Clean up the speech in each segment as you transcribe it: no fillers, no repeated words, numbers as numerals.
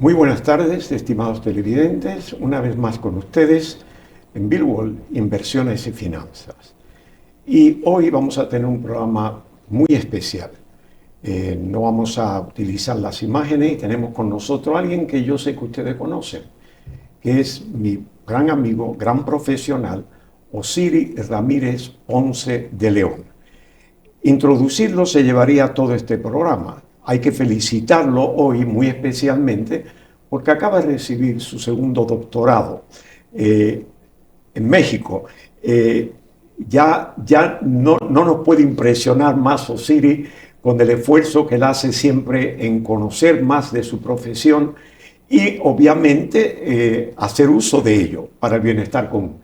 Muy buenas tardes, estimados televidentes. Una vez más con ustedes en Billwall, Inversiones y Finanzas. Y hoy vamos a tener un programa muy especial. No vamos a utilizar las imágenes y tenemos con nosotros a alguien que yo sé que ustedes conocen, que es mi gran amigo, gran profesional, Osiris Ramírez Ponce de León. Introducirlo se llevaría todo este programa. Hay que felicitarlo hoy muy especialmente porque acaba de recibir su segundo doctorado en México. Ya no nos puede impresionar más Osiris con el esfuerzo que él hace siempre en conocer más de su profesión y obviamente hacer uso de ello para el bienestar común.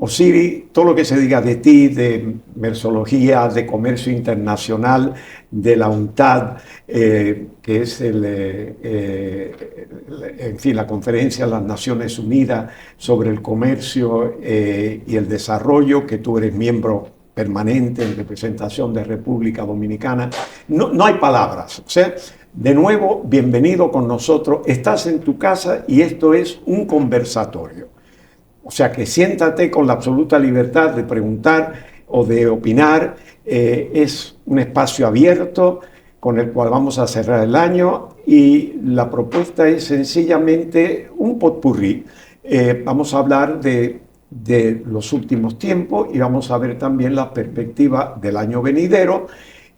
Osiris, todo lo que se diga de ti, de mersología, de comercio internacional, de la UNCTAD, que es en fin, la Conferencia de las Naciones Unidas sobre el Comercio y el Desarrollo, que tú eres miembro permanente en representación de República Dominicana. No hay palabras. O sea, de nuevo, bienvenido con nosotros. Estás en tu casa y esto es un conversatorio. O sea que siéntate con la absoluta libertad de preguntar o de opinar. Es un espacio abierto con el cual vamos a cerrar el año y la propuesta es sencillamente un potpourri. Vamos a hablar de los últimos tiempos y vamos a ver también la perspectiva del año venidero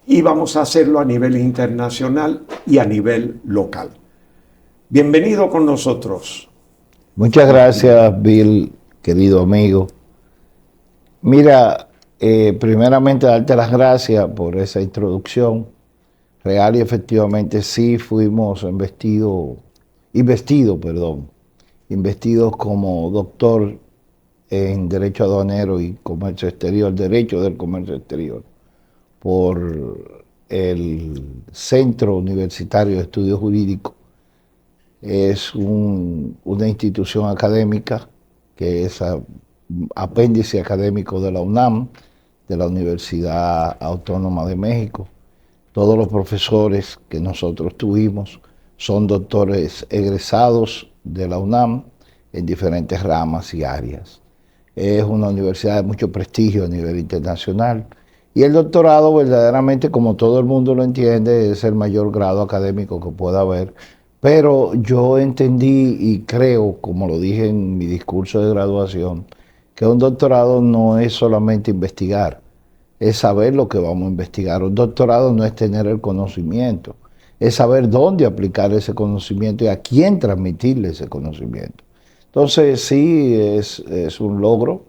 y vamos a hacerlo a nivel internacional y a nivel local. Bienvenido con nosotros. Muchas gracias, Bill, querido amigo. Mira, primeramente darte las gracias por esa introducción. Real y efectivamente sí fuimos investidos como doctor en Derecho Aduanero y Comercio Exterior, Derecho del Comercio Exterior, por el Centro Universitario de Estudios Jurídicos. Es una institución académica que es apéndice académico de la UNAM, de la Universidad Autónoma de México. Todos los profesores que nosotros tuvimos son doctores egresados de la UNAM en diferentes ramas y áreas. Es una universidad de mucho prestigio a nivel internacional. Y el doctorado verdaderamente, como todo el mundo lo entiende, es el mayor grado académico que pueda haber. Pero yo entendí y creo, como lo dije en mi discurso de graduación, que un doctorado no es solamente investigar, es saber lo que vamos a investigar. Un doctorado no es tener el conocimiento, es saber dónde aplicar ese conocimiento y a quién transmitirle ese conocimiento. Entonces sí, es un logro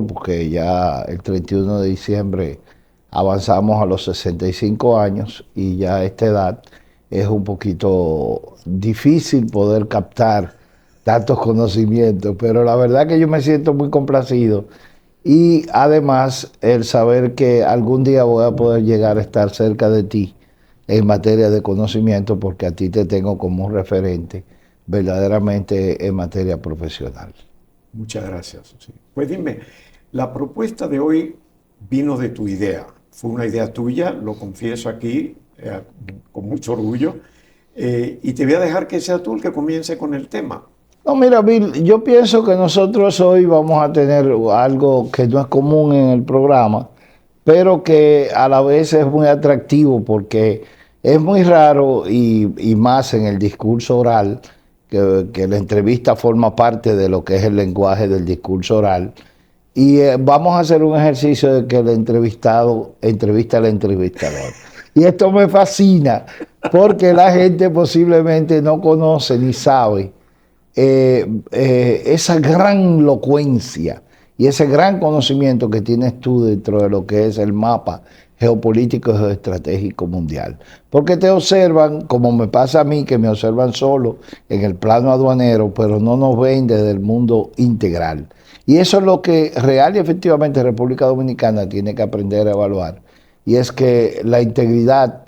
porque ya el 31 de diciembre avanzamos a los 65 años y ya a esta edad es un poquito difícil poder captar tantos conocimientos, pero la verdad que yo me siento muy complacido y además el saber que algún día voy a poder llegar a estar cerca de ti en materia de conocimiento, porque a ti te tengo como un referente verdaderamente en materia profesional. Muchas gracias. Sí. Pues dime, la propuesta de hoy vino de tu idea, fue una idea tuya, lo confieso aquí con mucho orgullo, y te voy a dejar que sea tú el que comience con el tema. No, mira, Bill, yo pienso que nosotros hoy vamos a tener algo que no es común en el programa, pero que a la vez es muy atractivo porque es muy raro y más en el discurso oral, que la entrevista forma parte de lo que es el lenguaje del discurso oral. Y vamos a hacer un ejercicio de que el entrevistado entrevista al entrevistador. Y esto me fascina porque la gente posiblemente no conoce ni sabe esa gran locuencia y ese gran conocimiento que tienes tú dentro de lo que es el mapa geopolítico y geoestratégico mundial. Porque te observan, como me pasa a mí, que me observan solo en el plano aduanero, pero no nos ven desde el mundo integral. Y eso es lo que real y efectivamente República Dominicana tiene que aprender a evaluar. Y es que la integridad,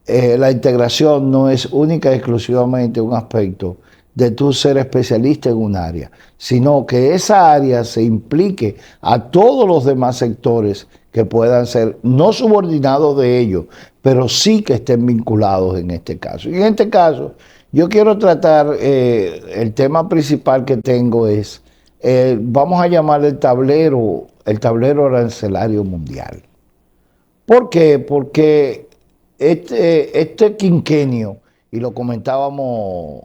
la integración no es única y exclusivamente un aspecto de tú ser especialista en un área, sino que esa área se implique a todos los demás sectores que puedan ser no subordinados de ellos, pero sí que estén vinculados en este caso. Y en este caso, Yo quiero tratar, el tema principal que tengo es, vamos a llamar el tablero arancelario mundial. ¿Por qué? Porque este quinquenio, y lo comentábamos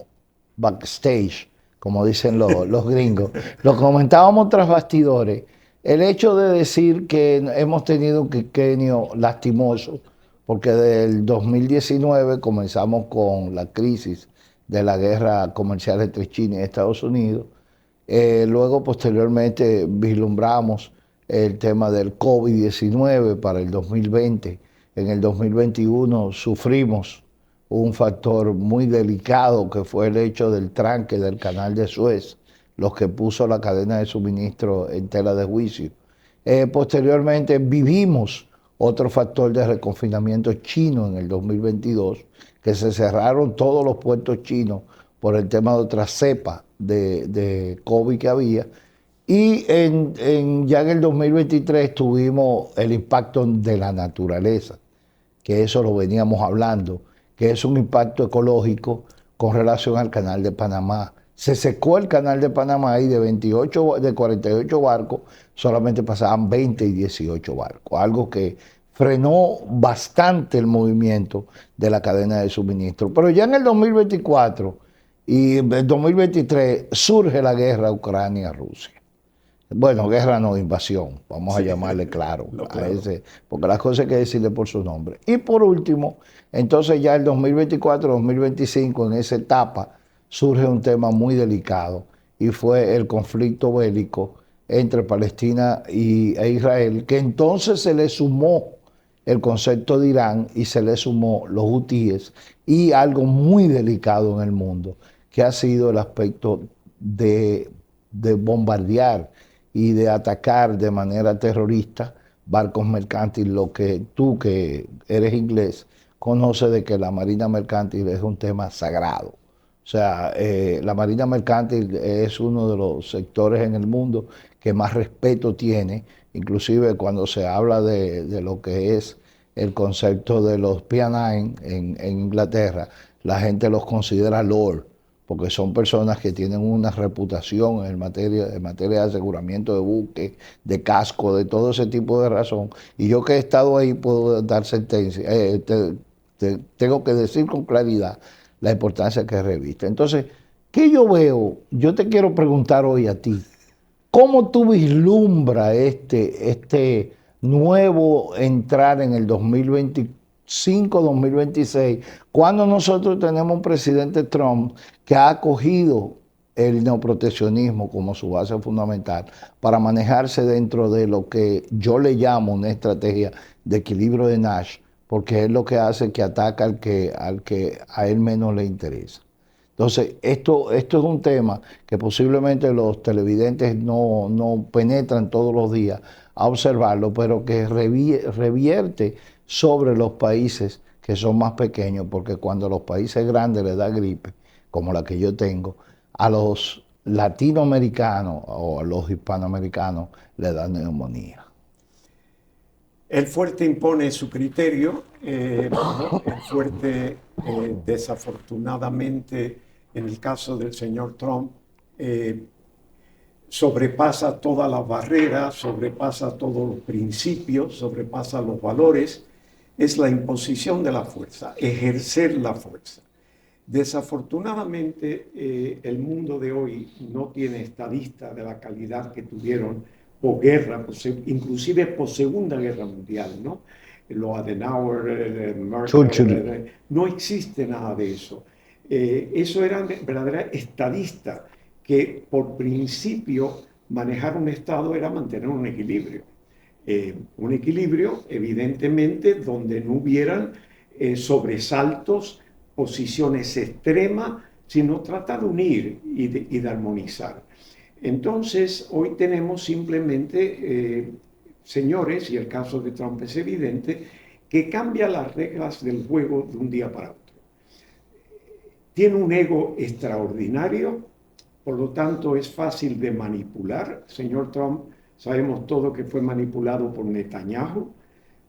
backstage, como dicen los gringos, lo comentábamos tras bastidores, el hecho de decir que hemos tenido un quinquenio lastimoso, porque del 2019 comenzamos con la crisis de la guerra comercial entre China y Estados Unidos. Luego, posteriormente, vislumbramos el tema del COVID-19 para el 2020. En el 2021 sufrimos un factor muy delicado que fue el hecho del tranque del canal de Suez, los que puso la cadena de suministro en tela de juicio. Posteriormente vivimos otro factor de reconfinamiento chino en el 2022, que se cerraron todos los puertos chinos por el tema de otra cepa de COVID que había. Y ya en el 2023 tuvimos el impacto de la naturaleza, que eso lo veníamos hablando, que es un impacto ecológico con relación al canal de Panamá. Se secó el canal de Panamá y de 48 barcos solamente pasaban 20 y 18 barcos, algo que frenó bastante el movimiento de la cadena de suministro. Pero ya en el 2024 y el 2023 surge la guerra Ucrania-Rusia. Bueno, guerra no, invasión, vamos a llamarle claro, a ese, porque las cosas hay que decirle por su nombre. Y por último, entonces ya el 2024-2025, en esa etapa, surge un tema muy delicado y fue el conflicto bélico entre Palestina e Israel, que entonces se le sumó el concepto de Irán y se le sumó los hutíes y algo muy delicado en el mundo, que ha sido el aspecto de bombardear y de atacar de manera terrorista barcos mercantiles, lo que tú, que eres inglés, conoces de que la marina mercantil es un tema sagrado. O sea, la marina mercantil es uno de los sectores en el mundo que más respeto tiene, inclusive cuando se habla de lo que es el concepto de los P&I en Inglaterra, la gente los considera lord, porque son personas que tienen una reputación en materia de aseguramiento de buque, de casco, de todo ese tipo de razón. Y yo que he estado ahí puedo dar sentencia, tengo que decir con claridad la importancia que reviste. Entonces, ¿qué yo veo? Yo te quiero preguntar hoy a ti, ¿cómo tú vislumbras este nuevo entrar en el 2025-2026, cuando nosotros tenemos un presidente Trump que ha acogido el neoproteccionismo como su base fundamental para manejarse dentro de lo que yo le llamo una estrategia de equilibrio de Nash, porque es lo que hace que ataca al que a él menos le interesa? Entonces, esto es un tema que posiblemente los televidentes no penetran todos los días a observarlo, pero que revierte sobre los países que son más pequeños, porque cuando a los países grandes les da gripe, como la que yo tengo, a los latinoamericanos o a los hispanoamericanos les da neumonía. El fuerte impone su criterio, ¿no? El fuerte, desafortunadamente, en el caso del señor Trump, sobrepasa todas las barreras, sobrepasa todos los principios, sobrepasa los valores. Es la imposición de la fuerza, ejercer la fuerza. Desafortunadamente, el mundo de hoy no tiene estadistas de la calidad que tuvieron posguerra, inclusive pos Segunda Guerra Mundial, ¿no? Los Adenauer, Merkel, no existe nada de eso. Eso eran verdaderas estadistas que por principio manejar un Estado era mantener un equilibrio. Un equilibrio, evidentemente, donde no hubieran sobresaltos, posiciones extremas, sino tratar de unir y de armonizar. Entonces, hoy tenemos simplemente señores, y el caso de Trump es evidente, que cambia las reglas del juego de un día para otro. Tiene un ego extraordinario, por lo tanto es fácil de manipular. Señor Trump, sabemos todo que fue manipulado por Netanyahu,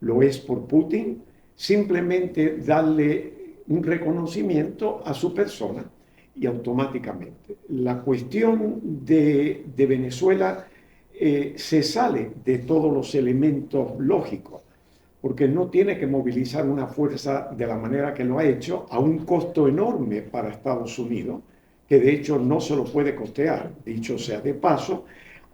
lo es por Putin. Simplemente darle un reconocimiento a su persona y automáticamente. La cuestión de Venezuela se sale de todos los elementos lógicos, porque no tiene que movilizar una fuerza de la manera que lo ha hecho a un costo enorme para Estados Unidos, que de hecho no se lo puede costear, dicho sea de paso,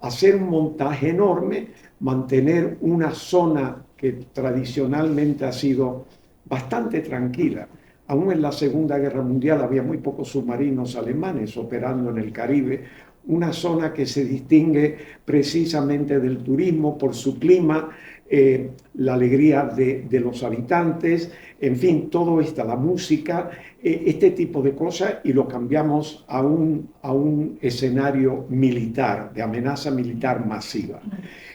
hacer un montaje enorme, mantener una zona que tradicionalmente ha sido bastante tranquila. Aún en la Segunda Guerra Mundial había muy pocos submarinos alemanes operando en el Caribe, una zona que se distingue precisamente del turismo por su clima, la alegría de los habitantes, en fin, todo esto, la música, este tipo de cosas, y lo cambiamos a un escenario militar, de amenaza militar masiva.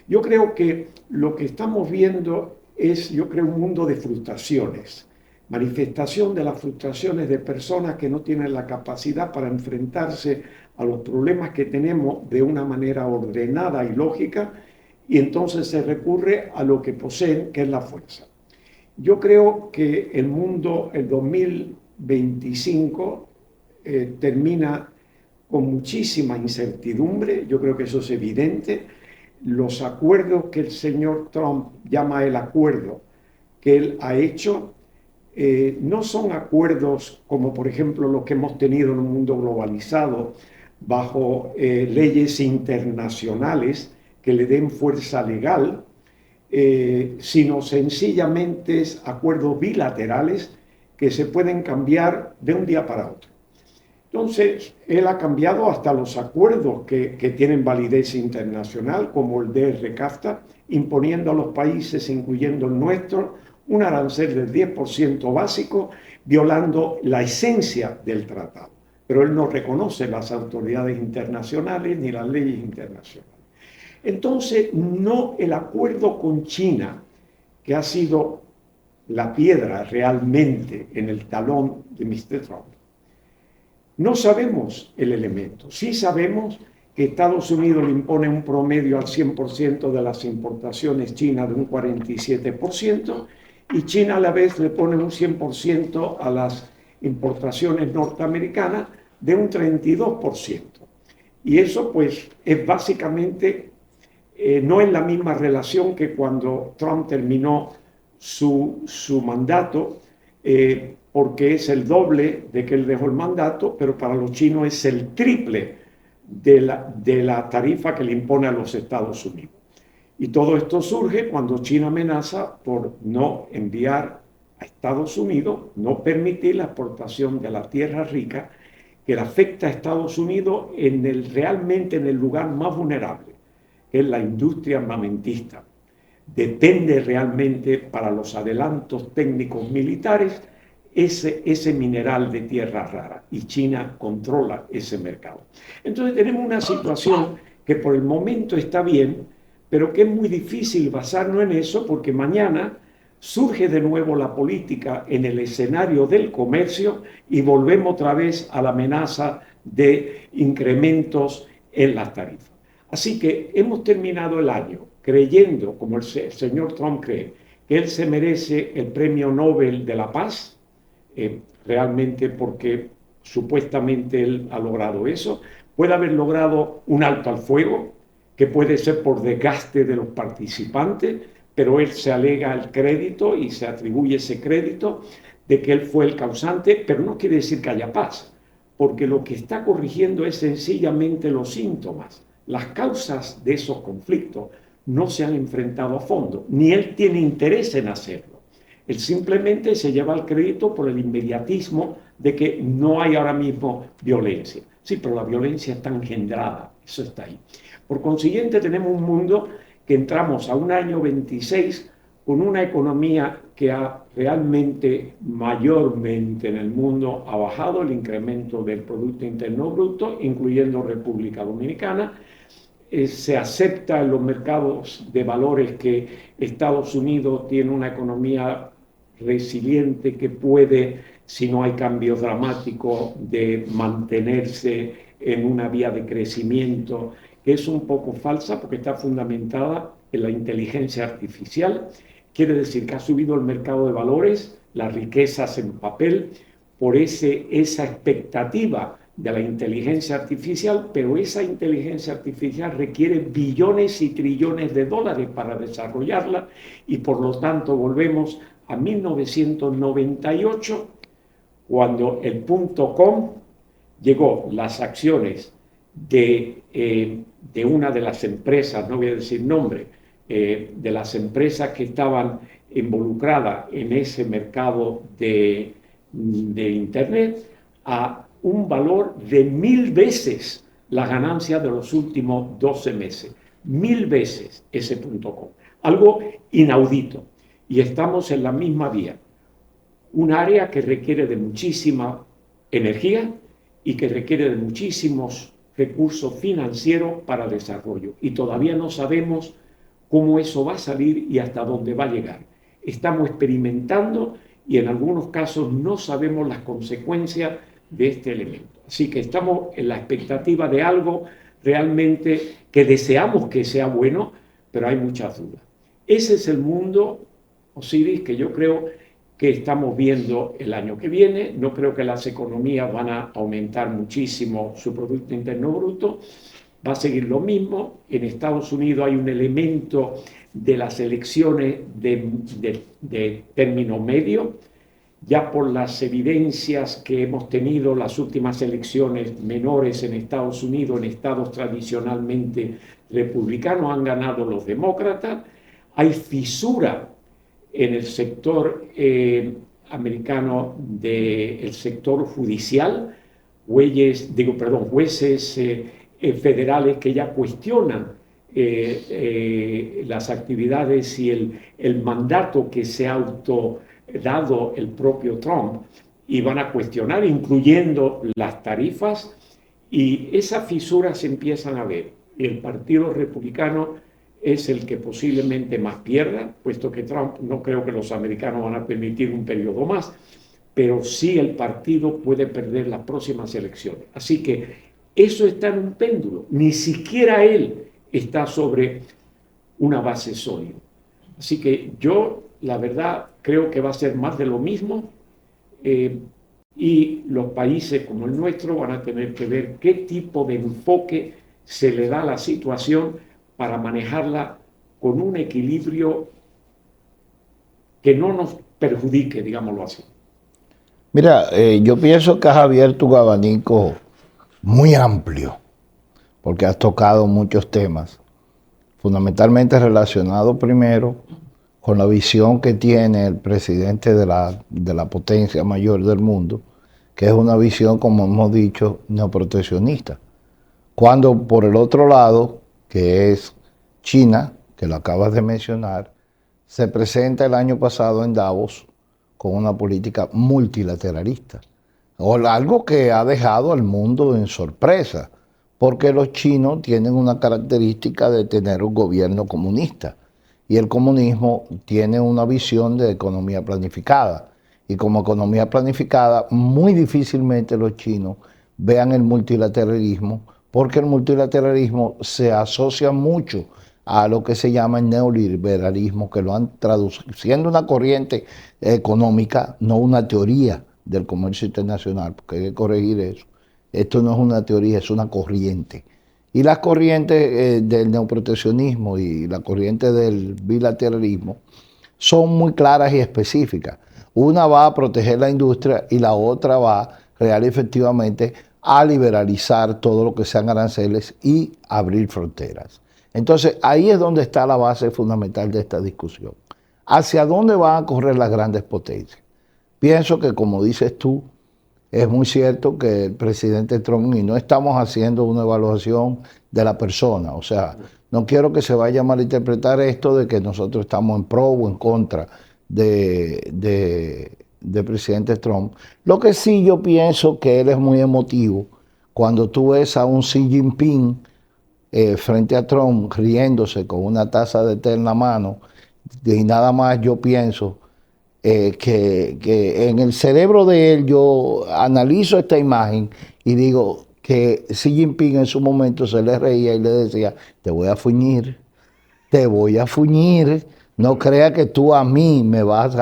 Yo creo que lo que estamos viendo es, yo creo, un mundo de frustraciones, manifestación de las frustraciones de personas que no tienen la capacidad para enfrentarse a los problemas que tenemos de una manera ordenada y lógica, y entonces se recurre a lo que poseen, que es la fuerza. Yo creo que el mundo, el 2025, termina con muchísima incertidumbre. Yo creo que eso es evidente. Los acuerdos que el señor Trump llama el acuerdo que él ha hecho, no son acuerdos como por ejemplo los que hemos tenido en un mundo globalizado bajo leyes internacionales que le den fuerza legal, sino sencillamente acuerdos bilaterales que se pueden cambiar de un día para otro. Entonces, él ha cambiado hasta los acuerdos que tienen validez internacional, como el DR-CAFTA, imponiendo a los países, incluyendo el nuestro, un arancel del 10% básico, violando la esencia del tratado. Pero él no reconoce las autoridades internacionales ni las leyes internacionales. Entonces, no el acuerdo con China, que ha sido la piedra realmente en el talón de Mr. Trump. No sabemos el elemento. Sí sabemos que Estados Unidos le impone un promedio al 100% de las importaciones chinas de un 47%, y China a la vez le pone un 100% a las importaciones norteamericanas de un 32%. Y eso pues es básicamente, no es la misma relación que cuando Trump terminó su mandato, porque es el doble de que él dejó el mandato, pero para los chinos es el triple de la tarifa que le impone a los Estados Unidos. Y todo esto surge cuando China amenaza por no enviar a Estados Unidos, no permitir la exportación de la tierra rica, que le afecta a Estados Unidos realmente en el lugar más vulnerable, que es la industria armamentista. Depende realmente para los adelantos técnicos militares ese mineral de tierra rara, y China controla ese mercado. Entonces tenemos una situación que por el momento está bien, pero que es muy difícil basarnos en eso, porque mañana surge de nuevo la política en el escenario del comercio y volvemos otra vez a la amenaza de incrementos en las tarifas. Así que hemos terminado el año creyendo, como el señor Trump cree, que él se merece el Premio Nobel de la Paz, realmente porque supuestamente él ha logrado eso. Puede haber logrado un alto al fuego, que puede ser por desgaste de los participantes, pero él se alega el crédito y se atribuye ese crédito de que él fue el causante, pero no quiere decir que haya paz, porque lo que está corrigiendo es sencillamente los síntomas. Las causas de esos conflictos no se han enfrentado a fondo, ni él tiene interés en hacerlo. Él simplemente se lleva el crédito por el inmediatismo de que no hay ahora mismo violencia. Sí, pero la violencia está engendrada, eso está ahí. Por consiguiente, tenemos un mundo que entramos a un año 26 con una economía que realmente mayormente en el mundo ha bajado el incremento del Producto Interno Bruto, incluyendo República Dominicana. Se acepta en los mercados de valores que Estados Unidos tiene una economía resiliente que puede, si no hay cambios dramáticos, de mantenerse en una vía de crecimiento, que es un poco falsa porque está fundamentada en la inteligencia artificial. Quiere decir que ha subido el mercado de valores, las riquezas en papel, por esa expectativa de la inteligencia artificial, pero esa inteligencia artificial requiere billones y trillones de dólares para desarrollarla y por lo tanto volvemos a 1998, cuando el .com llegó, las acciones de una de las empresas, no voy a decir nombre, de las empresas que estaban involucradas en ese mercado de Internet, a un valor de 1000 veces la ganancia de los últimos 12 meses. 1000 veces ese .com. Algo inaudito. Y estamos en la misma vía. Un área que requiere de muchísima energía y que requiere de muchísimos recursos financieros para desarrollo. Y todavía no sabemos cómo eso va a salir y hasta dónde va a llegar. Estamos experimentando y en algunos casos no sabemos las consecuencias de este elemento. Así que estamos en la expectativa de algo realmente que deseamos que sea bueno, pero hay muchas dudas. Ese es el mundo, Osiris, que yo creo que estamos viendo el año que viene. No creo que las economías van a aumentar muchísimo su Producto Interno Bruto. Va a seguir lo mismo. En Estados Unidos hay un elemento de las elecciones de término medio. Ya por las evidencias que hemos tenido, las últimas elecciones menores en Estados Unidos, en estados tradicionalmente republicanos, han ganado los demócratas. Hay fisura en el sector americano del sector judicial, jueces federales que ya cuestionan las actividades y el mandato que se ha dado el propio Trump, y van a cuestionar, incluyendo las tarifas, y esas fisuras se empiezan a ver. El Partido Republicano es el que posiblemente más pierda, puesto que Trump, no creo que los americanos van a permitir un periodo más, pero sí el partido puede perder las próximas elecciones. Así que eso está en un péndulo, ni siquiera él está sobre una base sólida. Así que yo, la verdad, creo que va a ser más de lo mismo, y los países como el nuestro van a tener que ver qué tipo de enfoque se le da a la situación para manejarla con un equilibrio que no nos perjudique, digámoslo así. Mira, yo pienso que has abierto un abanico muy amplio, porque has tocado muchos temas, fundamentalmente relacionados primero con la visión que tiene el presidente de la potencia mayor del mundo, que es una visión, como hemos dicho, neoproteccionista. Cuando por el otro lado, que es China, que lo acabas de mencionar, se presenta el año pasado en Davos con una política multilateralista, o algo que ha dejado al mundo en sorpresa, porque los chinos tienen una característica de tener un gobierno comunista, y el comunismo tiene una visión de economía planificada, y como economía planificada muy difícilmente los chinos vean el multilateralismo, porque el multilateralismo se asocia mucho a lo que se llama el neoliberalismo, que lo han traducido, siendo una corriente económica, no una teoría del comercio internacional, porque hay que corregir eso. Esto no es una teoría, es una corriente. Y las corrientes del neoproteccionismo y la corriente del bilateralismo son muy claras y específicas. Una va a proteger la industria y la otra va real y efectivamente a liberalizar todo lo que sean aranceles y abrir fronteras. Entonces, ahí es donde está la base fundamental de esta discusión. ¿Hacia dónde van a correr las grandes potencias? Pienso que, como dices tú, es muy cierto que el presidente Trump, y no estamos haciendo una evaluación de la persona, o sea, no quiero que se vaya a malinterpretar esto de que nosotros estamos en pro o en contra de presidente Trump. Lo que sí yo pienso que él es muy emotivo cuando tú ves a un Xi Jinping frente a Trump riéndose con una taza de té en la mano, y nada más yo pienso que en el cerebro de él yo analizo esta imagen y digo que Xi Jinping en su momento se le reía y le decía, te voy a fuñir, No crea que tú a mí me vas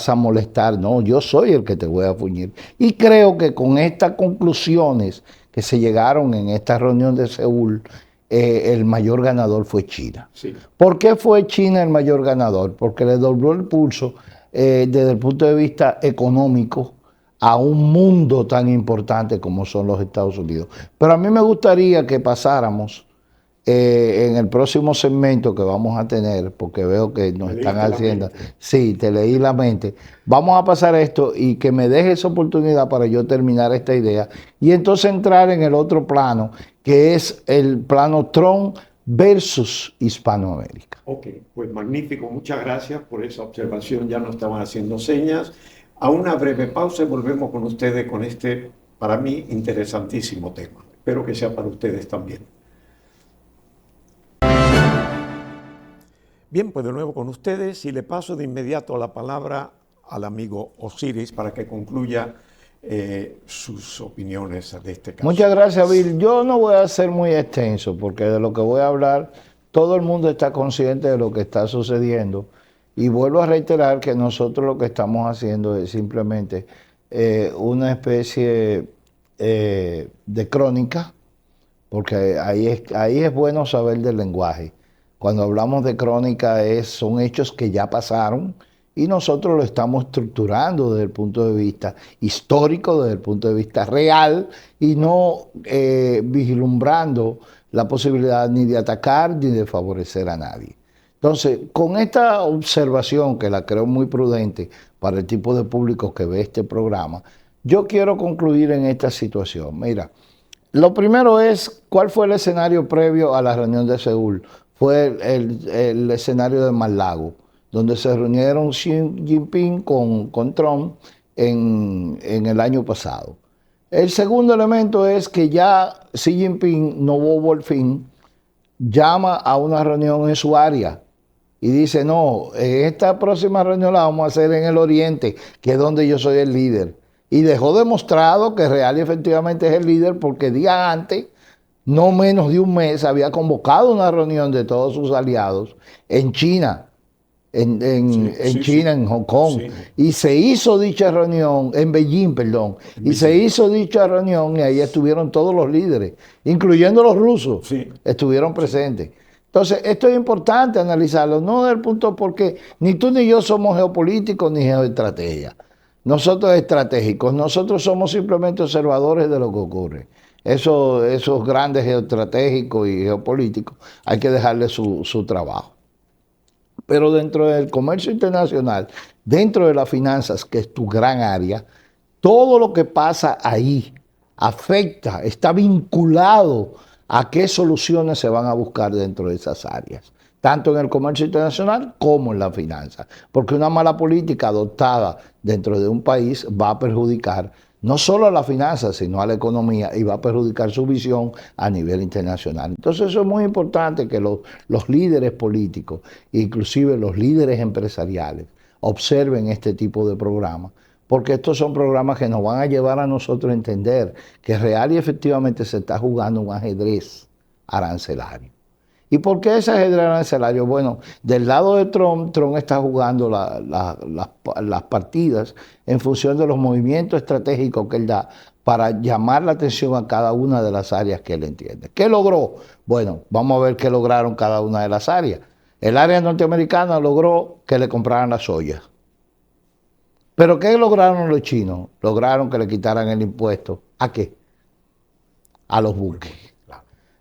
a molestar. No, yo soy el que te voy a fuñir. Y creo que con estas conclusiones que se llegaron en esta reunión de Seúl, el mayor ganador fue China. Sí. ¿Por qué fue China el mayor ganador? Porque le dobló el pulso desde el punto de vista económico a un mundo tan importante como son los Estados Unidos. Pero a mí me gustaría que pasáramos en el próximo segmento que vamos a tener, porque veo que nos están haciendo... Sí, te leí la mente. Vamos a pasar esto y que me dejes oportunidad para yo terminar esta idea y entonces entrar en el otro plano, que es el plano Trump versus Hispanoamérica. Ok, pues magnífico. Muchas gracias por esa observación. Ya nos estaban haciendo señas. A una breve pausa y volvemos con ustedes con este, para mí, interesantísimo tema. Espero que sea para ustedes también. Bien, pues de nuevo con ustedes y le paso de inmediato la palabra al amigo Osiris para que concluya sus opiniones de este caso. Muchas gracias, Bill. Yo no voy a ser muy extenso porque de lo que voy a hablar, todo el mundo está consciente de lo que está sucediendo. Y vuelvo a reiterar que nosotros lo que estamos haciendo es simplemente una especie de crónica, porque ahí es bueno saber del lenguaje. Cuando hablamos de crónica son hechos que ya pasaron y nosotros lo estamos estructurando desde el punto de vista histórico, desde el punto de vista real y no vislumbrando la posibilidad ni de atacar ni de favorecer a nadie. Entonces, con esta observación, que la creo muy prudente para el tipo de público que ve este programa, yo quiero concluir en esta situación. Mira, lo primero es, ¿cuál fue el escenario previo a la reunión de Seúl? Fue el escenario de Mar-a-Lago, donde se reunieron Xi Jinping con Trump en el año pasado. El segundo elemento es que ya Xi Jinping, no hubo el fin, llama a una reunión en su área y dice, no, esta próxima reunión la vamos a hacer en el Oriente, que es donde yo soy el líder. Y dejó demostrado que real y efectivamente es el líder porque días antes, no menos de un mes, había convocado una reunión de todos sus aliados en China, en Hong Kong, sí. Y se hizo dicha reunión, en Beijing, perdón, se hizo dicha reunión y ahí estuvieron todos los líderes, incluyendo los rusos, sí. Estuvieron presentes. Entonces, esto es importante analizarlo, no del punto porque ni tú ni yo somos geopolíticos ni geoestrategas. Nosotros estratégicos, nosotros somos simplemente observadores de lo que ocurre. Esos grandes geoestratégicos y geopolíticos hay que dejarle su trabajo. Pero dentro del comercio internacional, dentro de las finanzas, que es tu gran área, todo lo que pasa ahí afecta, está vinculado a qué soluciones se van a buscar dentro de esas áreas, tanto en el comercio internacional como en la finanza. Porque una mala política adoptada dentro de un país va a perjudicar no solo a la finanza, sino a la economía y va a perjudicar su visión a nivel internacional. Entonces eso es muy importante que los líderes políticos, inclusive los líderes empresariales, observen este tipo de programas, porque estos son programas que nos van a llevar a nosotros a entender que real y efectivamente se está jugando un ajedrez arancelario. ¿Y por qué ese ajedrez arancelario? Bueno, del lado de Trump está jugando las partidas en función de los movimientos estratégicos que él da para llamar la atención a cada una de las áreas que él entiende. ¿Qué logró? Bueno, vamos a ver qué lograron cada una de las áreas. El área norteamericana logró que le compraran la soya. ¿Pero qué lograron los chinos? Lograron que le quitaran el impuesto. ¿A qué? A los buques.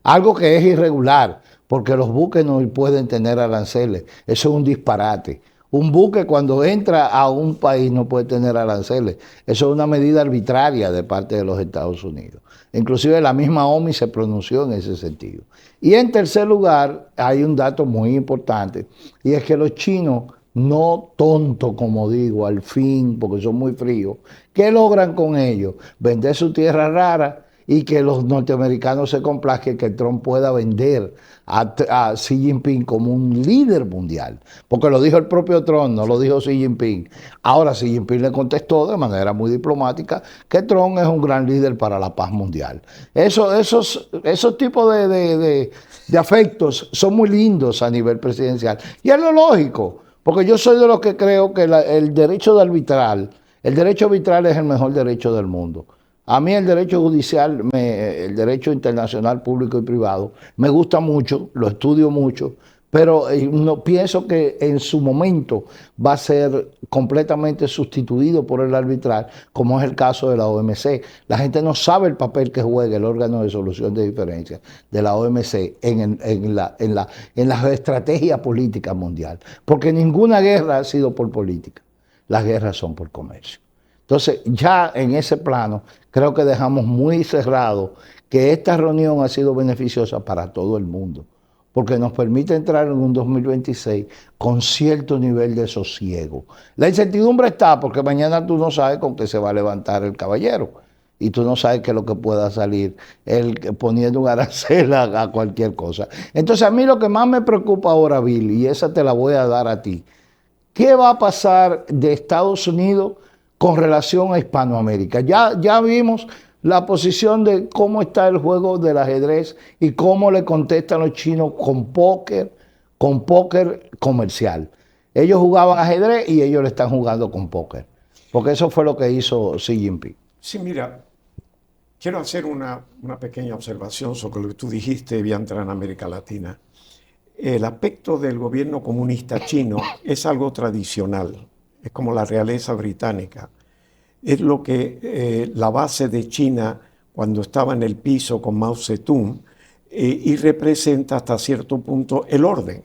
Algo que es irregular, porque los buques no pueden tener aranceles. Eso es un disparate. Un buque cuando entra a un país no puede tener aranceles. Eso es una medida arbitraria de parte de los Estados Unidos. Inclusive la misma OMI se pronunció en ese sentido. Y en tercer lugar, hay un dato muy importante, y es que los chinos, no tontos como digo, al fin, porque son muy fríos, ¿qué logran con ellos? Vender su tierra rara y que los norteamericanos se complazcan que Trump pueda vender a Xi Jinping como un líder mundial. Porque lo dijo el propio Trump, no lo dijo Xi Jinping. Ahora Xi Jinping le contestó de manera muy diplomática que Trump es un gran líder para la paz mundial. Esos tipos de afectos son muy lindos a nivel presidencial. Y es lo lógico, porque yo soy de los que creo que el derecho arbitral es el mejor derecho del mundo. A mí el derecho judicial, el derecho internacional público y privado, me gusta mucho, lo estudio mucho, pero no, pienso que en su momento va a ser completamente sustituido por el arbitral, como es el caso de la OMC. La gente no sabe el papel que juega el órgano de solución de diferencias de la OMC en la estrategia política mundial, porque ninguna guerra ha sido por política, las guerras son por comercio. Entonces, ya en ese plano, creo que dejamos muy cerrado que esta reunión ha sido beneficiosa para todo el mundo, porque nos permite entrar en un 2026 con cierto nivel de sosiego. La incertidumbre está porque mañana tú no sabes con qué se va a levantar el caballero y tú no sabes qué es lo que pueda salir él poniendo un arancel a cualquier cosa. Entonces, a mí lo que más me preocupa ahora, Bill, y esa te la voy a dar a ti, ¿qué va a pasar de Estados Unidos con relación a Hispanoamérica? Ya vimos la posición de cómo está el juego del ajedrez y cómo le contestan los chinos con póker comercial. Ellos jugaban ajedrez y ellos le están jugando con póker, porque eso fue lo que hizo Xi Jinping. Sí, mira, quiero hacer una pequeña observación sobre lo que tú dijiste, voy a entrar en América Latina. El aspecto del gobierno comunista chino es algo tradicional. Es como la realeza británica. Es lo que la base de China cuando estaba en el piso con Mao Zedong y representa hasta cierto punto el orden.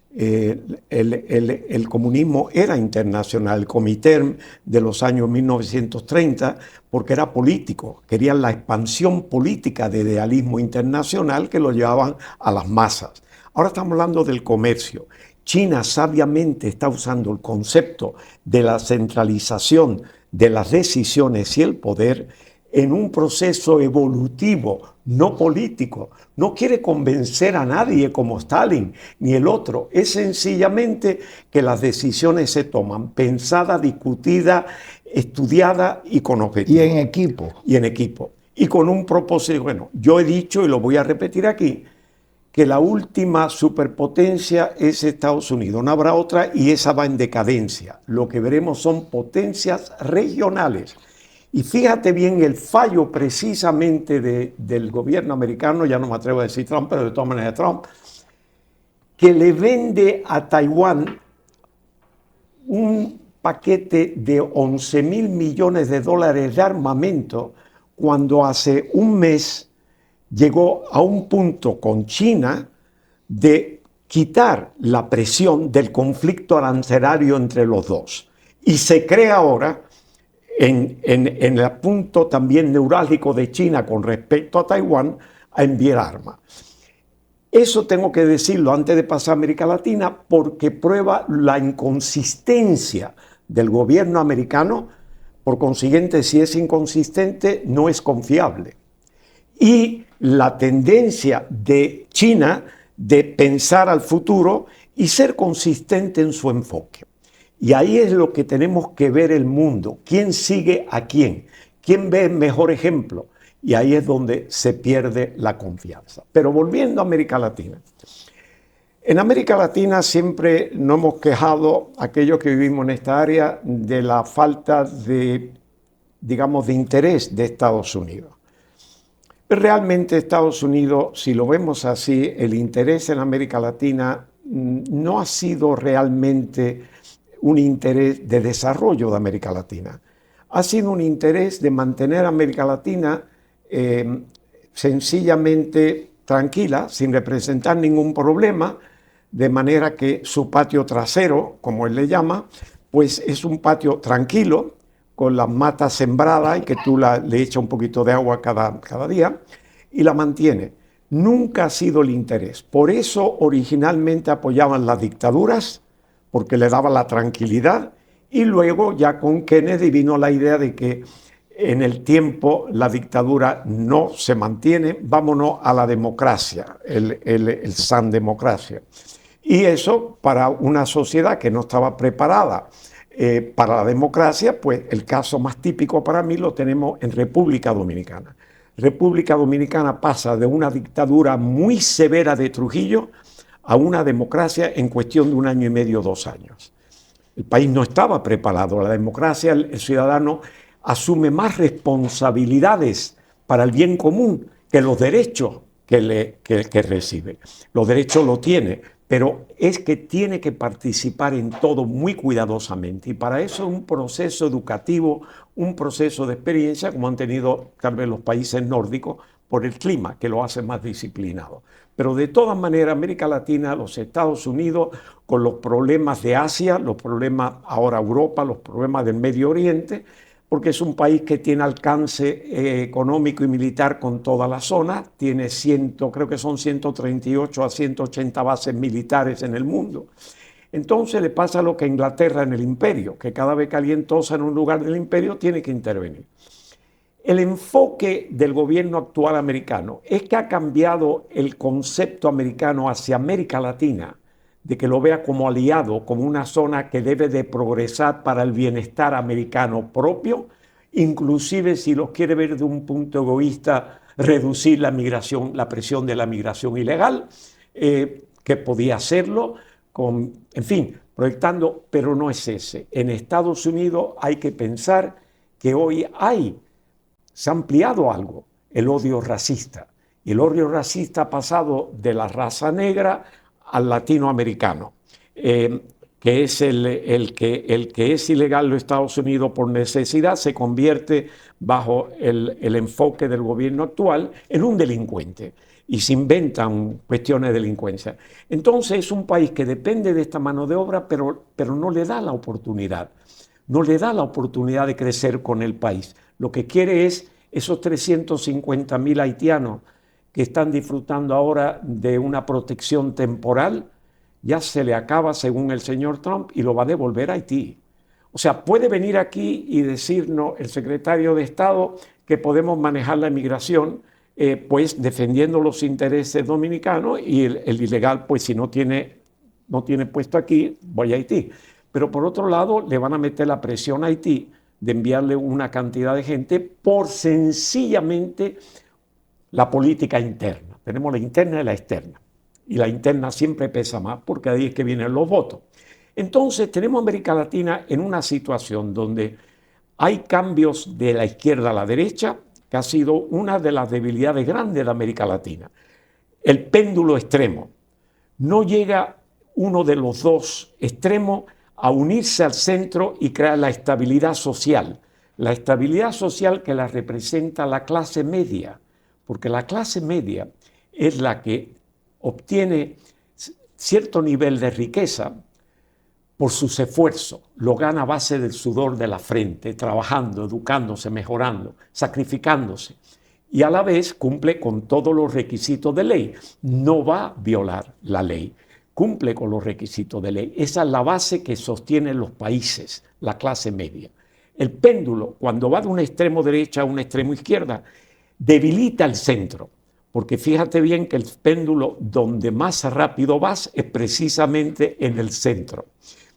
El comunismo era internacional, el Comintern de los años 1930, porque era político, querían la expansión política de idealismo internacional que lo llevaban a las masas. Ahora estamos hablando del comercio. China sabiamente está usando el concepto de la centralización de las decisiones y el poder en un proceso evolutivo, no político. No quiere convencer a nadie como Stalin ni el otro. Es sencillamente que las decisiones se toman pensadas, discutidas, estudiadas y con objetivos. Y en equipo. Y en equipo. Y con un propósito. Bueno, yo he dicho y lo voy a repetir aquí, que la última superpotencia es Estados Unidos, no habrá otra y esa va en decadencia. Lo que veremos son potencias regionales. Y fíjate bien el fallo precisamente del gobierno americano, ya no me atrevo a decir Trump, pero de todas maneras Trump, que le vende a Taiwán un paquete de 11.000 millones de dólares de armamento cuando hace un mes llegó a un punto con China de quitar la presión del conflicto arancelario entre los dos. Y se cree ahora, en el punto también neurálgico de China con respecto a Taiwán, a enviar armas. Eso tengo que decirlo antes de pasar a América Latina porque prueba la inconsistencia del gobierno americano. Por consiguiente, si es inconsistente, no es confiable. Y la tendencia de China de pensar al futuro y ser consistente en su enfoque. Y ahí es lo que tenemos que ver el mundo. ¿Quién sigue a quién? ¿Quién ve el mejor ejemplo? Y ahí es donde se pierde la confianza. Pero volviendo a América Latina. En América Latina siempre nos hemos quejado, aquellos que vivimos en esta área, de la falta de, digamos, de interés de Estados Unidos. Realmente Estados Unidos, si lo vemos así, el interés en América Latina no ha sido realmente un interés de desarrollo de América Latina. Ha sido un interés de mantener a América Latina sencillamente tranquila, sin representar ningún problema, de manera que su patio trasero, como él le llama, pues es un patio tranquilo, con las matas sembradas y que tú le echas un poquito de agua cada día y la mantiene. Nunca ha sido el interés. Por eso originalmente apoyaban las dictaduras, porque le daba la tranquilidad, y luego ya con Kennedy vino la idea de que en el tiempo la dictadura no se mantiene, vámonos a la democracia, el san democracia. Y eso para una sociedad que no estaba preparada para la democracia, pues el caso más típico para mí lo tenemos en República Dominicana. República Dominicana pasa de una dictadura muy severa de Trujillo a una democracia en cuestión de 1 año y medio, 2 años. El país no estaba preparado. La democracia, el ciudadano asume más responsabilidades para el bien común que los derechos que recibe. Los derechos los tiene, pero es que tiene que participar en todo muy cuidadosamente. Y para eso un proceso educativo, un proceso de experiencia, como han tenido tal vez los países nórdicos, por el clima, que lo hace más disciplinado. Pero de todas maneras, América Latina, los Estados Unidos, con los problemas de Asia, los problemas ahora Europa, los problemas del Medio Oriente, porque es un país que tiene alcance económico y militar con toda la zona, tiene creo que son 138 a 180 bases militares en el mundo. Entonces le pasa lo que a Inglaterra en el imperio, que cada vez que alguien tosa en un lugar del imperio tiene que intervenir. El enfoque del gobierno actual americano es que ha cambiado el concepto americano hacia América Latina, de que lo vea como aliado, como una zona que debe de progresar para el bienestar americano propio, inclusive si lo quiere ver de un punto egoísta, reducir la migración, la presión de la migración ilegal, que podía hacerlo, en fin, proyectando, pero no es ese. En Estados Unidos hay que pensar que hoy se ha ampliado algo, el odio racista. Y el odio racista ha pasado de la raza negra al latinoamericano, que es el que es ilegal en los Estados Unidos por necesidad, se convierte bajo el enfoque del gobierno actual en un delincuente y se inventan cuestiones de delincuencia. Entonces es un país que depende de esta mano de obra, pero no le da la oportunidad. No le da la oportunidad de crecer con el país. Lo que quiere es esos 350.000 haitianos que están disfrutando ahora de una protección temporal, ya se le acaba según el señor Trump y lo va a devolver a Haití. O sea, puede venir aquí y decirnos el secretario de Estado que podemos manejar la inmigración pues defendiendo los intereses dominicanos y el ilegal, pues si no tiene puesto aquí, voy a Haití. Pero por otro lado, le van a meter la presión a Haití de enviarle una cantidad de gente por sencillamente la política interna. Tenemos la interna y la externa. Y la interna siempre pesa más porque ahí es que vienen los votos. Entonces tenemos a América Latina en una situación donde hay cambios de la izquierda a la derecha, que ha sido una de las debilidades grandes de América Latina. El péndulo extremo. No llega uno de los dos extremos a unirse al centro y crear la estabilidad social. La estabilidad social que la representa la clase media, porque la clase media es la que obtiene cierto nivel de riqueza por sus esfuerzos, lo gana a base del sudor de la frente, trabajando, educándose, mejorando, sacrificándose, y a la vez cumple con todos los requisitos de ley. No va a violar la ley, cumple con los requisitos de ley. Esa es la base que sostienen los países, la clase media. El péndulo, cuando va de un extremo derecha a un extremo izquierda, debilita el centro, porque fíjate bien que el péndulo donde más rápido vas es precisamente en el centro.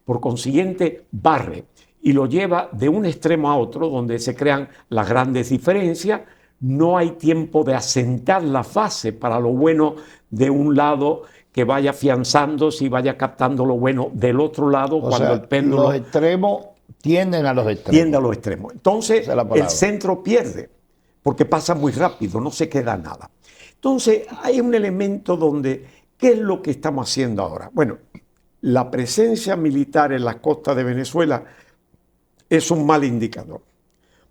Por consiguiente, barre y lo lleva de un extremo a otro, donde se crean las grandes diferencias. No hay tiempo de asentar la fase para lo bueno de un lado, que vaya afianzándose y vaya captando lo bueno del otro lado, cuando el péndulo... Los extremos tienden a los extremos. Tiende a los extremos. Entonces, el centro pierde, porque pasa muy rápido, no se queda nada. Entonces, hay un elemento donde, ¿qué es lo que estamos haciendo ahora? Bueno, la presencia militar en las costas de Venezuela es un mal indicador,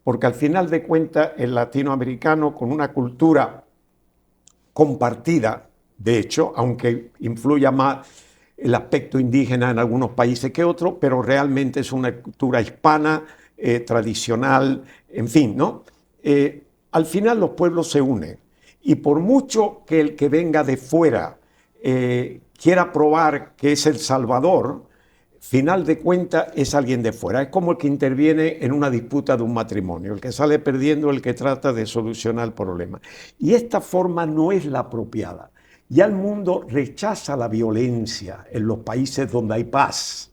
porque al final de cuentas el latinoamericano con una cultura compartida, de hecho, aunque influya más el aspecto indígena en algunos países que otros, pero realmente es una cultura hispana, tradicional, en fin, ¿no? Al final los pueblos se unen y por mucho que el que venga de fuera quiera probar que es el Salvador, final de cuentas es alguien de fuera. Es como el que interviene en una disputa de un matrimonio, el que sale perdiendo, el que trata de solucionar el problema. Y esta forma no es la apropiada. Ya el mundo rechaza la violencia en los países donde hay paz,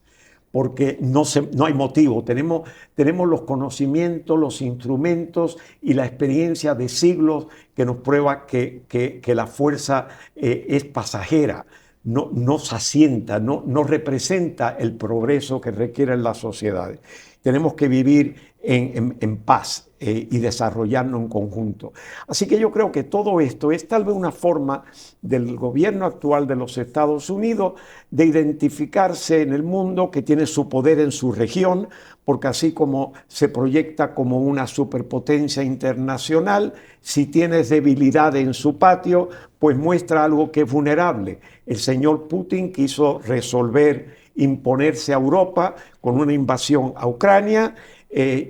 porque no hay motivo. Tenemos los conocimientos, los instrumentos y la experiencia de siglos que nos prueba que la fuerza es pasajera. No se asienta, no representa el progreso que requieren las sociedades. Tenemos que vivir en paz y desarrollarnos en conjunto. Así que yo creo que todo esto es tal vez una forma del gobierno actual de los Estados Unidos de identificarse en el mundo, que tiene su poder en su región, porque así como se proyecta como una superpotencia internacional, si tienes debilidad en su patio, pues muestra algo que es vulnerable. El señor Putin quiso imponerse a Europa con una invasión a Ucrania.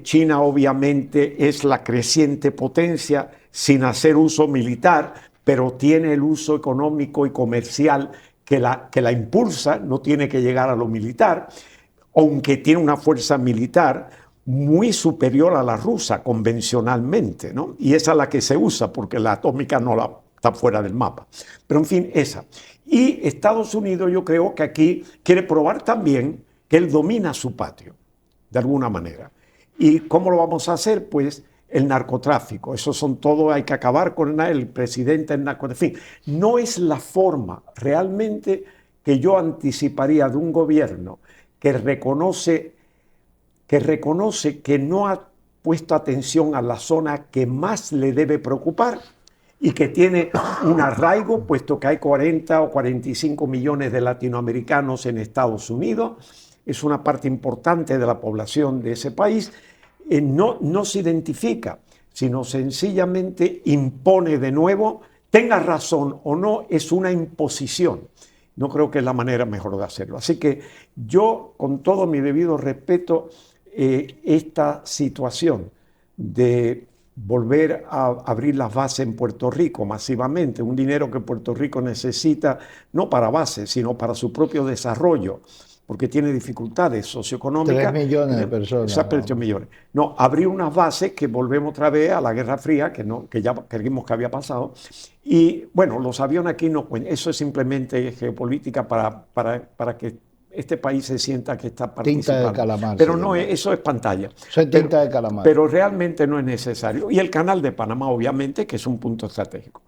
China obviamente es la creciente potencia sin hacer uso militar, pero tiene el uso económico y comercial que la impulsa, no tiene que llegar a lo militar, aunque tiene una fuerza militar muy superior a la rusa convencionalmente, ¿no? Y esa es la que se usa porque la atómica está fuera del mapa. Pero en fin, esa. Y Estados Unidos, yo creo que aquí quiere probar también que él domina su patio, de alguna manera. ¿Y cómo lo vamos a hacer? Pues el narcotráfico. Eso son todo, hay que acabar con el presidente del narcotráfico. En fin, no es la forma realmente que yo anticiparía de un gobierno que reconoce que no ha puesto atención a la zona que más le debe preocupar y que tiene un arraigo, puesto que hay 40 o 45 millones de latinoamericanos en Estados Unidos, es una parte importante de la población de ese país, no se identifica, sino sencillamente impone de nuevo, tenga razón o no, es una imposición. No creo que es la manera mejor de hacerlo. Así que yo, con todo mi debido respeto, esta situación de volver a abrir las bases en Puerto Rico masivamente, un dinero que Puerto Rico necesita no para bases, sino para su propio desarrollo, porque tiene dificultades socioeconómicas. 3 millones de personas. Exacto, 3 millones. No, abrir unas bases que volvemos otra vez a la Guerra Fría, que ya creímos que había pasado. Y bueno, los aviones aquí no cuentan. Eso es simplemente geopolítica para que este país se sienta que está participando. Tinta de calamar. Pero no, eso es pantalla. Eso es tinta de calamar. Pero realmente no es necesario. Y el canal de Panamá, obviamente, que es un punto estratégico.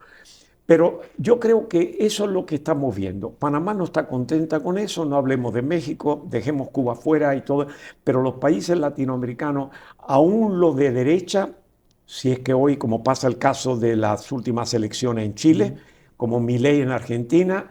Pero yo creo que eso es lo que estamos viendo. Panamá no está contenta con eso, no hablemos de México, dejemos Cuba fuera y todo, pero los países latinoamericanos, aún los de derecha, si es que hoy, como pasa el caso de las últimas elecciones en Chile, como Milei en Argentina,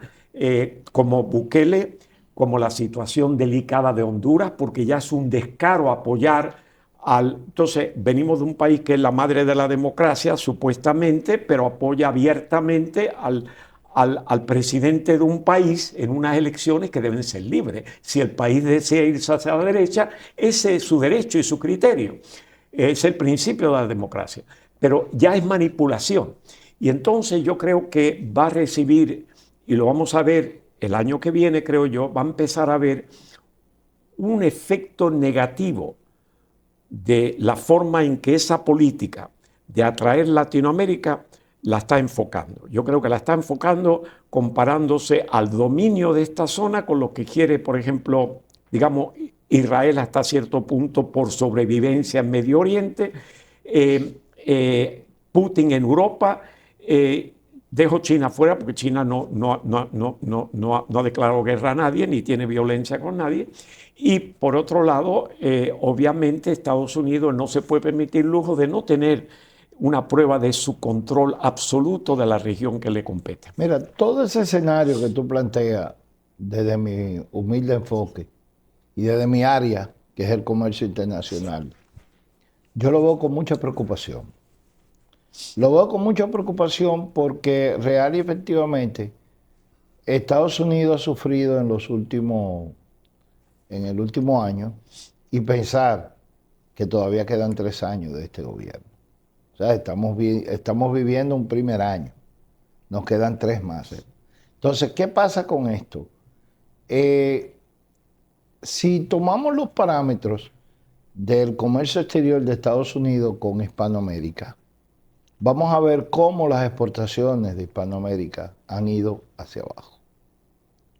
como Bukele, como la situación delicada de Honduras, porque ya es un descaro apoyar entonces, venimos de un país que es la madre de la democracia, supuestamente, pero apoya abiertamente al presidente de un país en unas elecciones que deben ser libres. Si el país desea irse hacia la derecha, ese es su derecho y su criterio. Es el principio de la democracia. Pero ya es manipulación. Y entonces yo creo que va a recibir, y lo vamos a ver el año que viene, creo yo, va a empezar a ver un efecto negativo de la forma en que esa política de atraer Latinoamérica la está enfocando. Yo creo que la está enfocando comparándose al dominio de esta zona con lo que quiere, por ejemplo, digamos, Israel hasta cierto punto por sobrevivencia en Medio Oriente, Putin en Europa, dejo China fuera porque China no ha declarado guerra a nadie ni tiene violencia con nadie. Y por otro lado, obviamente Estados Unidos no se puede permitir el lujo de no tener una prueba de su control absoluto de la región que le compete. Mira, todo ese escenario que tú planteas desde mi humilde enfoque y desde mi área, que es el comercio internacional, yo lo veo con mucha preocupación. Lo veo con mucha preocupación porque real y efectivamente Estados Unidos ha sufrido en el último año, y pensar que todavía quedan 3 años de este gobierno. O sea, estamos viviendo un primer año, nos quedan 3 más. Entonces, ¿qué pasa con esto? si tomamos los parámetros del comercio exterior de Estados Unidos con Hispanoamérica, vamos a ver cómo las exportaciones de Hispanoamérica han ido hacia abajo.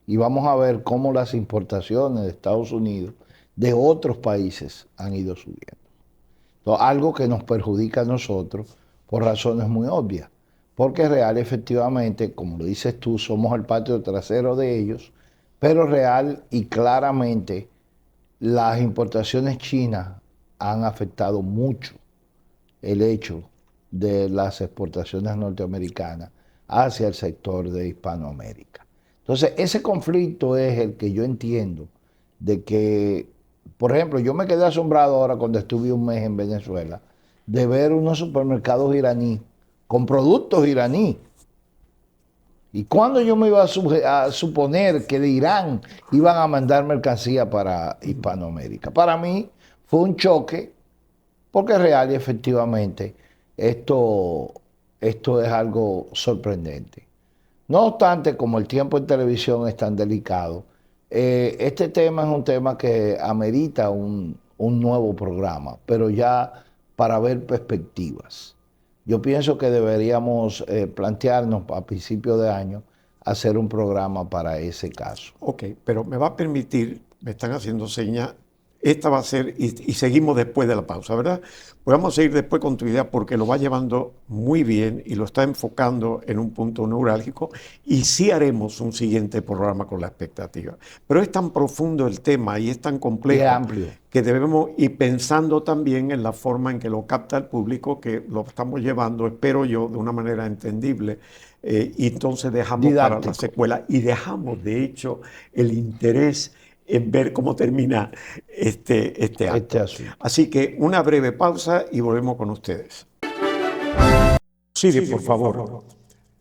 Y vamos a ver cómo las importaciones de Estados Unidos de otros países han ido subiendo. Entonces, algo que nos perjudica a nosotros por razones muy obvias. Porque real, efectivamente, como lo dices tú, somos el patio trasero de ellos, pero real y claramente las importaciones chinas han afectado mucho el hecho de las exportaciones norteamericanas hacia el sector de Hispanoamérica. Entonces, ese conflicto es el que yo entiendo de que, por ejemplo, yo me quedé asombrado ahora cuando estuve un mes en Venezuela de ver unos supermercados iraníes con productos iraníes. ¿Y cuándo yo me iba a suponer que de Irán iban a mandar mercancía para Hispanoamérica? Para mí fue un choque, porque real y efectivamente esto es algo sorprendente. No obstante, como el tiempo en televisión es tan delicado, este tema es un tema que amerita un nuevo programa, pero ya para ver perspectivas. Yo pienso que deberíamos plantearnos a principios de año hacer un programa para ese caso. Ok, pero me va a permitir, me están haciendo señas, esta va a ser, y seguimos después de la pausa, ¿verdad? Pues vamos a seguir después con tu idea porque lo va llevando muy bien y lo está enfocando en un punto neurálgico y sí haremos un siguiente programa con la expectativa. Pero es tan profundo el tema y es tan complejo amplio, que debemos ir pensando también en la forma en que lo capta el público, que lo estamos llevando, espero yo, de una manera entendible. Y entonces dejamos didáctico para la secuela y dejamos, de hecho, el interés en ver cómo termina este acto. asunto. Así que una breve pausa y volvemos con ustedes. Siri, por favor,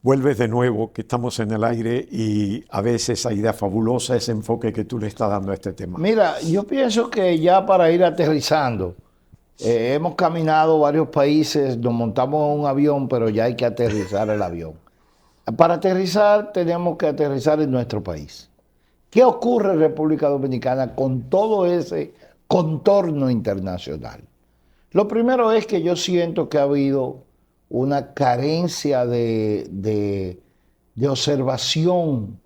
vuelves de nuevo, que estamos en el aire y a veces esa idea fabulosa, ese enfoque que tú le estás dando a este tema. Mira, yo pienso que ya para ir aterrizando, hemos caminado varios países, nos montamos en un avión, pero ya hay que aterrizar el avión. Para aterrizar tenemos que aterrizar en nuestro país. ¿Qué ocurre en República Dominicana con todo ese contorno internacional? Lo primero es que yo siento que ha habido una carencia de observación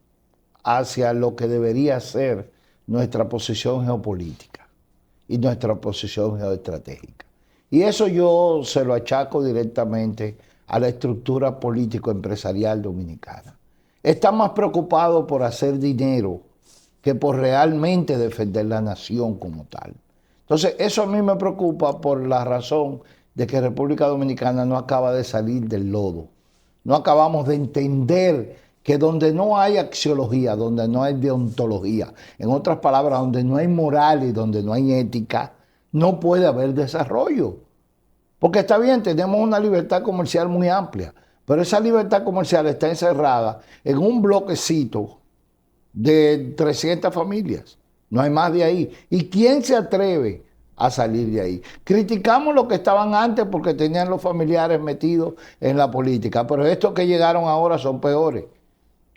hacia lo que debería ser nuestra posición geopolítica y nuestra posición geoestratégica. Y eso yo se lo achaco directamente a la estructura político-empresarial dominicana. Están más preocupados por hacer dinero que por realmente defender la nación como tal. Entonces, eso a mí me preocupa por la razón de que República Dominicana no acaba de salir del lodo. No acabamos de entender que donde no hay axiología, donde no hay deontología, en otras palabras, donde no hay moral y donde no hay ética, no puede haber desarrollo. Porque está bien, tenemos una libertad comercial muy amplia, pero esa libertad comercial está encerrada en un bloquecito de 300 familias. No hay más de ahí. ¿Y quién se atreve a salir de ahí? Criticamos lo que estaban antes porque tenían los familiares metidos en la política, pero estos que llegaron ahora son peores.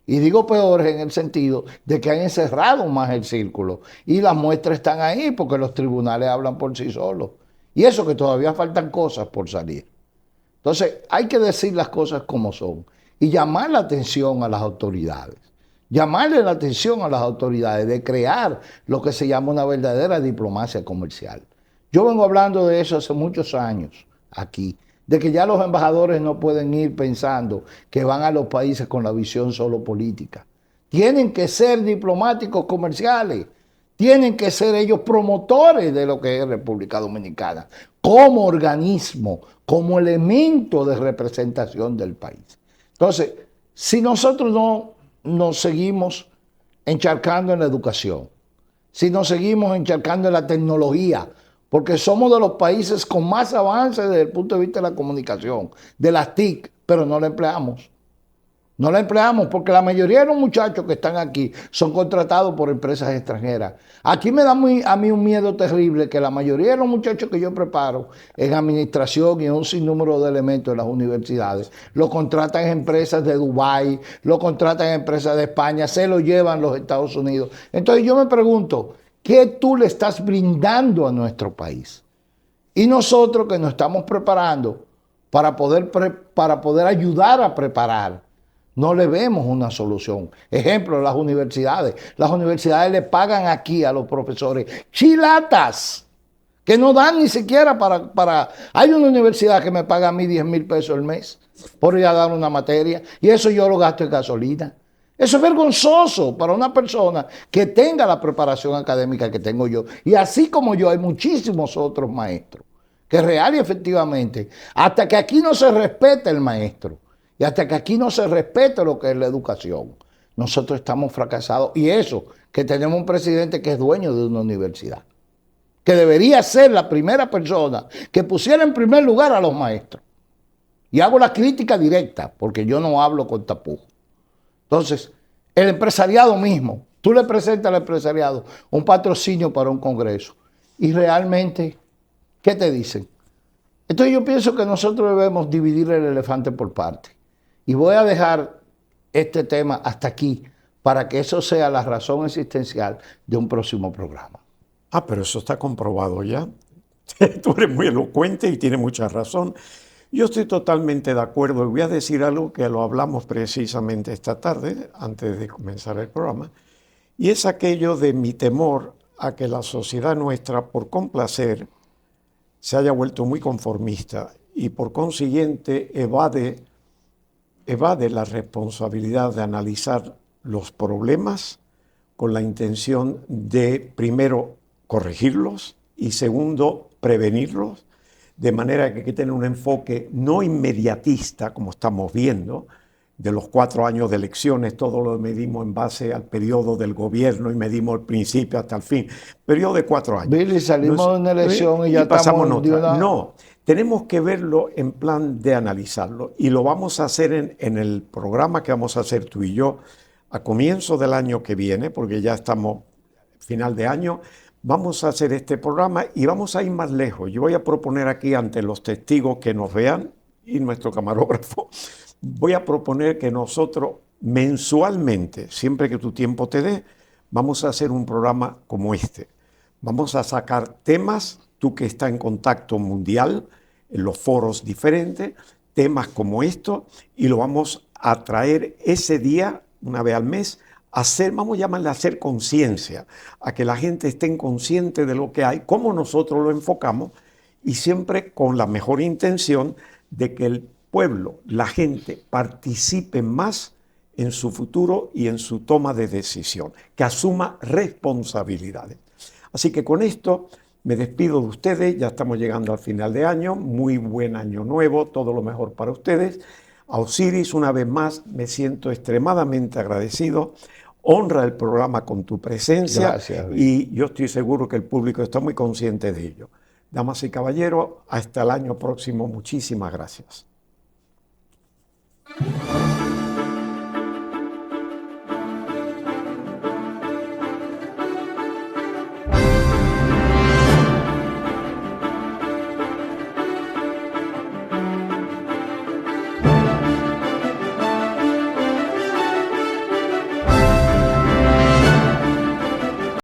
Y digo peores en el sentido de que han encerrado más el círculo. Y las muestras están ahí porque los tribunales hablan por sí solos. Y eso que todavía faltan cosas por salir. Entonces hay que decir las cosas como son y llamar la atención a las autoridades. Llamarle la atención a las autoridades de crear lo que se llama una verdadera diplomacia comercial. Yo vengo hablando de eso hace muchos años aquí, de que ya los embajadores no pueden ir pensando que van a los países con la visión solo política. Tienen que ser diplomáticos comerciales, tienen que ser ellos promotores de lo que es República Dominicana, como organismo, como elemento de representación del país. Entonces, si nosotros no nos seguimos encharcando en la educación, si nos seguimos encharcando en la tecnología, porque somos de los países con más avance desde el punto de vista de la comunicación, de las TIC, pero no la empleamos. No la empleamos porque la mayoría de los muchachos que están aquí son contratados por empresas extranjeras. Aquí me da a mí un miedo terrible que la mayoría de los muchachos que yo preparo en administración y en un sinnúmero de elementos en las universidades, lo contratan en empresas de Dubái, lo contratan en empresas de España, se lo llevan los Estados Unidos. Entonces yo me pregunto, ¿Qué tú le estás brindando a nuestro país? Y nosotros que nos estamos preparando para poder ayudar a preparar, no le vemos una solución. Ejemplo, las universidades. Las universidades le pagan aquí a los profesores chilatas que no dan ni siquiera para... Hay una universidad que me paga a mí 10,000 pesos al mes por ir a dar una materia y eso yo lo gasto en gasolina. Eso es vergonzoso para una persona que tenga la preparación académica que tengo yo. Y así como yo, hay muchísimos otros maestros que real y efectivamente, hasta que aquí no se respete el maestro y hasta que aquí no se respete lo que es la educación, nosotros estamos fracasados. Y eso, que tenemos un presidente que es dueño de una universidad, que debería ser la primera persona que pusiera en primer lugar a los maestros. Y hago la crítica directa, porque yo no hablo con tapujos. Entonces, el empresariado mismo, tú le presentas al empresariado un patrocinio para un congreso y realmente, ¿qué te dicen? Entonces yo pienso que nosotros debemos dividir el elefante por partes. Y voy a dejar este tema hasta aquí para que eso sea la razón existencial de un próximo programa. Ah, pero eso está comprobado ya. Tú eres muy elocuente y tienes mucha razón. Yo estoy totalmente de acuerdo y voy a decir algo que lo hablamos precisamente esta tarde, antes de comenzar el programa, y es aquello de mi temor a que la sociedad nuestra, por complacer, se haya vuelto muy conformista y por consiguiente evade la responsabilidad de analizar los problemas con la intención de, primero, corregirlos y segundo, prevenirlos, de manera que hay que tener un enfoque no inmediatista, como estamos viendo, de los 4 años de elecciones, todo lo medimos en base al periodo del gobierno y medimos el principio hasta el fin. Periodo de 4 años. Billy, salimos de una elección y ya pasamos estamos en otra. No, tenemos que verlo en plan de analizarlo y lo vamos a hacer en el programa que vamos a hacer tú y yo a comienzo del año que viene, porque ya estamos final de año. Vamos a hacer este programa y vamos a ir más lejos. Yo voy a proponer aquí ante los testigos que nos vean y nuestro camarógrafo, voy a proponer que nosotros mensualmente, siempre que tu tiempo te dé, vamos a hacer un programa como este. Vamos a sacar temas, tú que estás en contacto mundial, en los foros diferentes, temas como esto, y lo vamos a traer ese día, una vez al mes, vamos a llamarle a hacer conciencia, a que la gente esté consciente de lo que hay, cómo nosotros lo enfocamos y siempre con la mejor intención de que el pueblo, la gente, participe más en su futuro y en su toma de decisión, que asuma responsabilidades. Así que con esto me despido de ustedes, ya estamos llegando al final de año, muy buen año nuevo, todo lo mejor para ustedes. A Osiris, una vez más, me siento extremadamente agradecido. Honra el programa con tu presencia. Gracias, y yo estoy seguro que el público está muy consciente de ello. Damas y caballeros, hasta el año próximo. Muchísimas gracias.